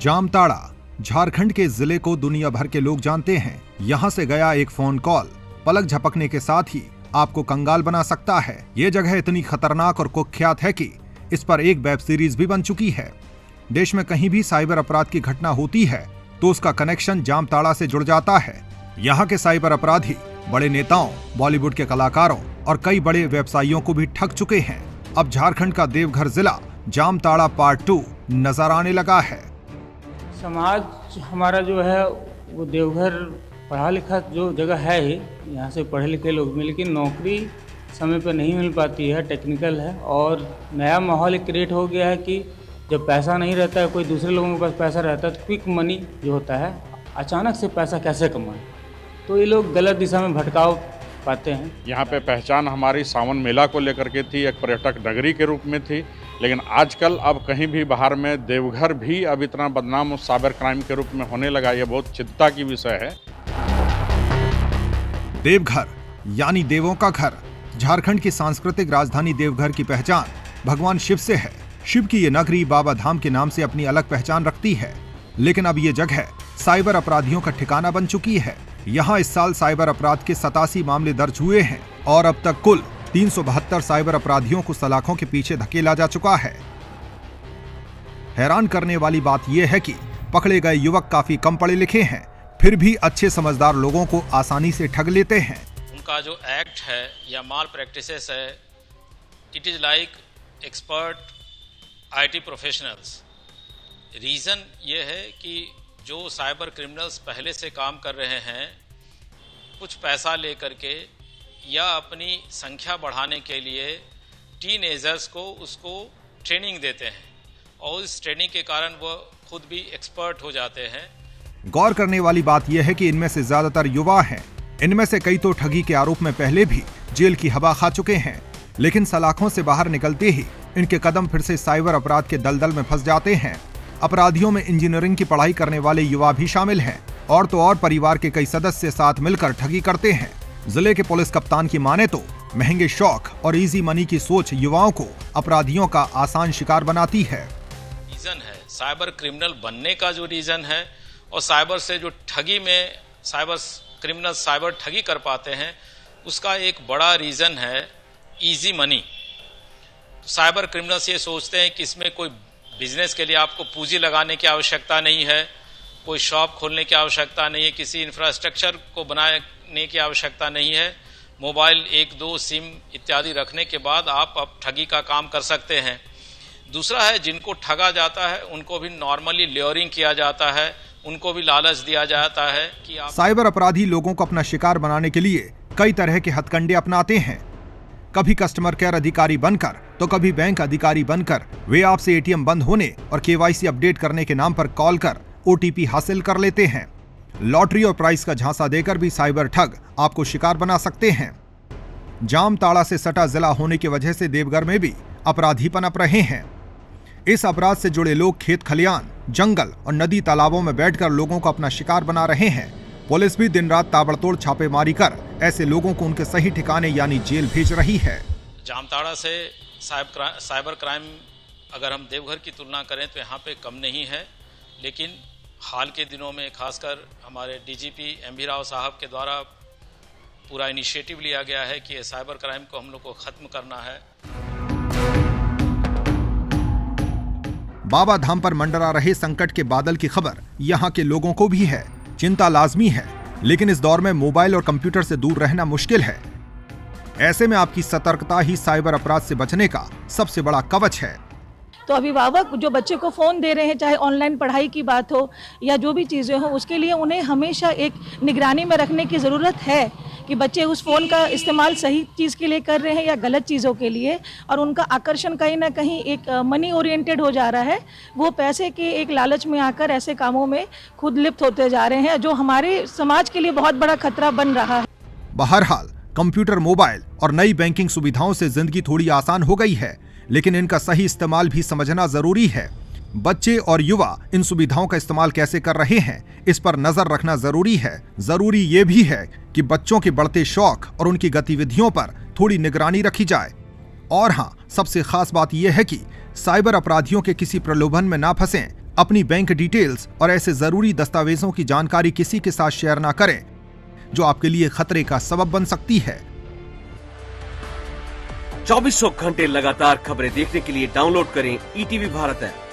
जामताड़ा झारखंड के जिले को दुनिया भर के लोग जानते हैं। यहाँ से गया एक फोन कॉल पलक झपकने के साथ ही आपको कंगाल बना सकता है। ये जगह इतनी खतरनाक और कुख्यात है कि इस पर एक वेब सीरीज भी बन चुकी है। देश में कहीं भी साइबर अपराध की घटना होती है तो उसका कनेक्शन जामताड़ा से जुड़ जाता है। यहाँ के साइबर अपराधी बड़े नेताओं, बॉलीवुड के कलाकारों और कई बड़े व्यवसायियों को भी ठग चुके हैं। अब झारखंड का देवघर जिला जामताड़ा पार्ट 2 नजर आने लगा है। समाज हमारा जो है वो देवघर पढ़ा लिखा जो जगह है ही, यहाँ से पढ़े लिखे लोग में, लेकिन नौकरी समय पर नहीं मिल पाती है, टेक्निकल है। और नया माहौल क्रिएट हो गया है कि जब पैसा नहीं रहता है, कोई दूसरे लोगों के पास पैसा रहता है तो क्विक मनी जो होता है, अचानक से पैसा कैसे कमाएं, तो ये लोग गलत दिशा में भटकाव पाते हैं। यहाँ पे पहचान हमारी सावन मेला को लेकर के थी, एक पर्यटक नगरी के रूप में थी, लेकिन आजकल अब कहीं भी बाहर में देवघर भी अब इतना बदनाम साइबर क्राइम के रूप में होने लगा। ये बहुत चिंता की विषय है। देवघर यानी देवों का घर। झारखंड की सांस्कृतिक राजधानी देवघर की पहचान भगवान शिव से है। शिव की ये नगरी बाबा धाम के नाम से अपनी अलग पहचान रखती है, लेकिन अब ये जगह साइबर अपराधियों का ठिकाना बन चुकी है। यहाँ इस साल साइबर अपराध के 87 मामले दर्ज हुए हैं और अब तक कुल 372 साइबर अपराधियों को सलाखों के पीछे धकेला जा चुका है। हैरान करने वाली बात यह है कि पकड़े गए युवक काफी कम पढ़े लिखे हैं, फिर भी अच्छे समझदार लोगों को आसानी से ठग लेते हैं। उनका जो एक्ट है या माल प्रैक्टिसेस है, it is like expert IT professionals. Reason ये है कि जो साइबर क्रिमिनल्स पहले से काम कर रहे हैं, कुछ पैसा लेकर के या अपनी संख्या बढ़ाने के लिए टीनेजर्स को उसको ट्रेनिंग देते हैं और इस ट्रेनिंग के कारण वो खुद भी एक्सपर्ट हो जाते हैं। गौर करने वाली बात यह है कि इनमें से ज्यादातर युवा हैं। इनमें से कई तो ठगी के आरोप में पहले भी जेल की हवा खा चुके हैं, लेकिन सलाखों से बाहर निकलते ही इनके कदम फिर से साइबर अपराध के दलदल में फंस जाते हैं। अपराधियों में इंजीनियरिंग की पढ़ाई करने वाले युवा भी शामिल हैं और तो और परिवार के कई सदस्य साथ मिलकर ठगी करते हैं। जिले के पुलिस कप्तान की माने तो महंगे शौक और इजी मनी की सोच युवाओं को अपराधियों का आसान शिकार बनाती है। रीजन है साइबर क्रिमिनल बनने का जो रीजन है, और साइबर से जो ठगी में साइबर क्रिमिनल साइबर ठगी कर पाते हैं, उसका एक बड़ा रीजन है इजी मनी। साइबर क्रिमिनल्स ये सोचते हैं कि इसमें कोई बिजनेस के लिए आपको पूंजी लगाने की आवश्यकता नहीं है, कोई शॉप खोलने की आवश्यकता नहीं है, किसी इंफ्रास्ट्रक्चर को बनाने की आवश्यकता नहीं है। मोबाइल 1-2 सिम इत्यादि रखने के बाद आप अब ठगी का काम कर सकते हैं। दूसरा है, जिनको ठगा जाता है उनको भी नॉर्मली लेयरिंग किया जाता है, उनको भी लालच दिया जाता है कि आप। साइबर अपराधी लोगों को अपना शिकार बनाने के लिए कई तरह के हथकंडे अपनाते हैं। कभी कस्टमर केयर अधिकारी बनकर तो कभी बैंक अधिकारी बनकर वे आपसे एटीएम बंद होने और केवाईसी अपडेट करने के नाम पर कॉल कर ओटीपी हासिल कर लेते हैं। लॉटरी और प्राइस का झांसा देकर भी साइबर ठग आपको शिकार बना सकते हैं। जामताड़ा से सटा जिला होने की वजह से देवघर में भी अपराधी पनप रहे हैं। इस अपराध से जुड़े लोग खेत खलियान, जंगल और नदी तालाबों में बैठकर लोगों को अपना शिकार बना रहे हैं। पुलिस भी दिन रात ताबड़तोड़ छापेमारी कर ऐसे लोगों को उनके सही ठिकाने यानी जेल भेज रही है। जामताड़ा से साइबर क्राइम अगर हम देवघर की तुलना करें तो यहाँ पे कम नहीं है, लेकिन हाल के दिनों में खासकर हमारे डीजीपी एमवी राव साहब के द्वारा पूरा इनिशिएटिव लिया गया है कि साइबर क्राइम को हम लोग को खत्म करना है। बाबा धाम पर मंडरा रहे संकट के बादल की खबर यहाँ के लोगों को भी है। चिंता लाजमी है, लेकिन इस दौर में मोबाइल और कंप्यूटर से दूर रहना मुश्किल है। ऐसे में आपकी सतर्कता ही साइबर अपराध से बचने का सबसे बड़ा कवच है। तो अभिभावक जो बच्चे को फ़ोन दे रहे हैं, चाहे ऑनलाइन पढ़ाई की बात हो या जो भी चीज़ें हो, उसके लिए उन्हें हमेशा एक निगरानी में रखने की ज़रूरत है कि बच्चे उस फ़ोन का इस्तेमाल सही चीज़ के लिए कर रहे हैं या गलत चीज़ों के लिए, और उनका आकर्षण कहीं ना कहीं एक मनी ओरिएंटेड हो जा रहा है। वो पैसे के एक लालच में आकर ऐसे कामों में खुद लिप्त होते जा रहे हैं, जो हमारे समाज के लिए बहुत बड़ा खतरा बन रहा है। बहरहाल कंप्यूटर, मोबाइल और नई बैंकिंग सुविधाओं से जिंदगी थोड़ी आसान हो गई है, लेकिन इनका सही इस्तेमाल भी समझना जरूरी है। बच्चे और युवा इन सुविधाओं का इस्तेमाल कैसे कर रहे हैं, इस पर नजर रखना जरूरी है। जरूरी ये भी है कि बच्चों के बढ़ते शौक और उनकी गतिविधियों पर थोड़ी निगरानी रखी जाए। और हाँ, सबसे खास बात यह है कि साइबर अपराधियों के किसी प्रलोभन में ना फंसें, अपनी बैंक डिटेल्स और ऐसे जरूरी दस्तावेजों की जानकारी किसी के साथ शेयर ना करें जो आपके लिए खतरे का सबब बन सकती है। 24 घंटे लगातार खबरें देखने के लिए डाउनलोड करें ईटीवी भारत ऐप।